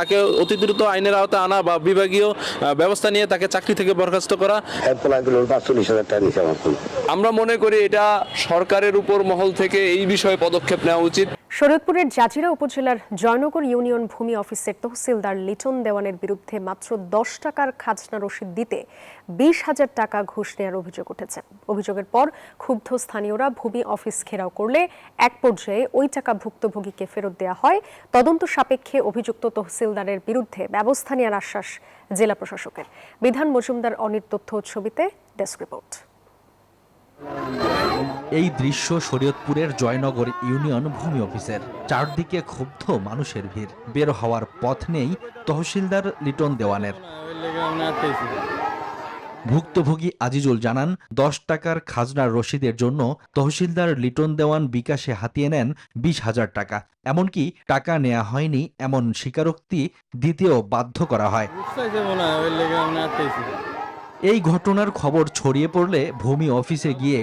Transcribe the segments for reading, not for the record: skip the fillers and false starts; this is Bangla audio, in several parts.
তাকে অতি দ্রুত আইনের আওতায় আনা বা বিভাগীয় ব্যবস্থা নিয়ে তাকে চাকরি থেকে বরখাস্ত করা। আমরা মনে করি এটা সরকারের উপর মহল থেকে এই বিষয়ে পদক্ষেপ নেওয়া উচিত। শরীয়তপুরের জাজিরা উপজেলার জয়নগর ইউনিয়ন ভূমি অফিসের তহসিলদার লিটন দেওয়ানের বিরুদ্ধে মাত্র 10 টাকার খাজনা রসিদ দিতে 20,000 টাকা ঘুষ নেওয়ার অভিযোগ উঠেছে। অভিযোগের পর ক্ষুব্ধ স্থানীয়রা ভূমি অফিস ঘেরাও করলে এক পর্যায়ে ওই টাকা ভুক্তভোগীকে ফেরত দেওয়া হয়। তদন্ত সাপেক্ষে অভিযুক্ত তহসিলদারের বিরুদ্ধে ব্যবস্থা নেওয়ার আশ্বাস জেলা প্রশাসকের। বিধান মজুমদার অনির তথ্য ছবিতে ডেস্ক রিপোর্ট। এই দৃশ্য শরীয়তপুরের জয়নগর ইউনিয়ন ভূমি অফিসের। চারদিকে ক্ষুব্ধ মানুষের ভিড়, বের হওয়ার পথ নেই তহসিলদার লিটন দেওয়ানের। ভুক্তভোগী আজিজুল জানান, 10 টাকার খাজনার রসিদের জন্য তহসিলদার লিটন দেওয়ান বিকাশে হাতিয়ে নেন 20,000 টাকা। এমনকি টাকা নেওয়া হয়নি এমন স্বীকারোক্তি দিতেও বাধ্য করা হয়। এই ঘটনার খবর ছড়িয়ে পড়লে ভূমি অফিসে গিয়ে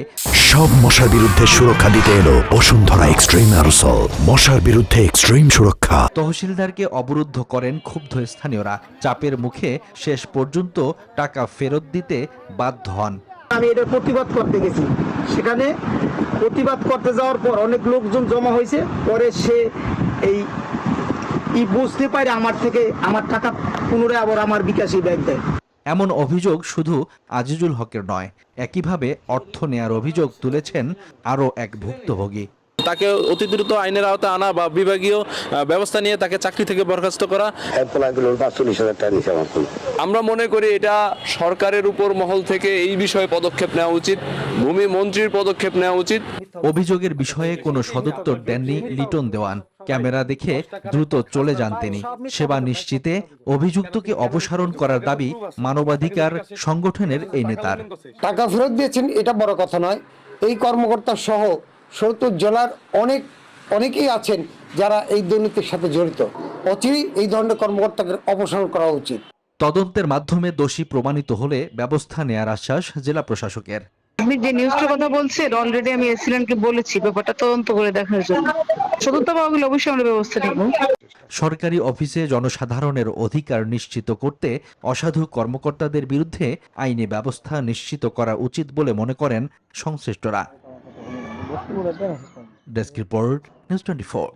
সব মশার বিরুদ্ধে সুরক্ষা দিতে এলো বসুন্ধরা এক্সট্রিম অ্যারোসল, মশার বিরুদ্ধে এক্সট্রিম সুরক্ষা। তহসিলদারকে অবরুদ্ধ করেন ক্ষুব্ধ স্থানীয়রা। চাপের মুখে শেষ পর্যন্ত টাকা ফেরত দিতে বাধ্য হন। আমি এটা প্রতিবাদ করতে গেছি, সেখানে প্রতিবাদ করতে যাওয়ার পর অনেক লোকজন জমা হয়েছে। পরে সে এই বুঝতে পারে আমার থেকে আমার টাকা পুনরায় আবার আমার বিকাশে ব্যাংক দেয়। এমন অভিযোগ শুধু আজিজুল হকের নয়, একইভাবে অর্থ নেয়ার অভিযোগ তুলেছেন আরও এক ভুক্তভোগী। তাকে অতি দ্রুত আইনের আওতায় আনা বা বিভাগীয় ব্যবস্থা নিয়ে তাকে চাকরি থেকে বরখাস্ত করা। আমরা মনে করি এটা সরকারের উপর মহল থেকে এই বিষয়ে পদক্ষেপ নেওয়া উচিত, ভূমি মন্ত্রীর পদক্ষেপ নেওয়া উচিত। অভিযোগের বিষয়ে কোনো সদুত্তর দেননি লিটন দেওয়ান। ক্যামেরা দেখে দ্রুত চলে যান তিনি। সেবা নিশ্চিতে অভিযুক্তকে অপসারণ করার দাবি মানবাধিকার সংগঠনের এই নেতার। টাকা ফেরত দিয়েছেন এটা বড় কথা নয়, এই কর্মকর্তা সহ শরীয়তপুর জেলার অনেকেই আছেন যারা এই দুর্নীতির সাথে জড়িত। অচিরেই এই ধরনের কর্মকর্তাকে অপসারণ করা উচিত। তদন্তের মাধ্যমে দোষী প্রমাণিত হলে ব্যবস্থা নেয়ার আশ্বাস জেলা প্রশাসকের। আপনি যে নিউজটার কথা বলছেন, অলরেডি আমি এসিলেন্টকে বলেছি ব্যাপারটা তদন্ত করে দেখার জন্য। সততা পাওয়া গেলে অবশ্যই আমরা ব্যবস্থা নেব। সরকারি অফিসে জনসাধারণের অধিকার নিশ্চিত করতে অসাধু কর্মকর্তাদের বিরুদ্ধে আইনি ব্যবস্থা নিশ্চিত করা উচিত বলে মনে করেন সংশ্লিষ্টরা। Desk report, news 24।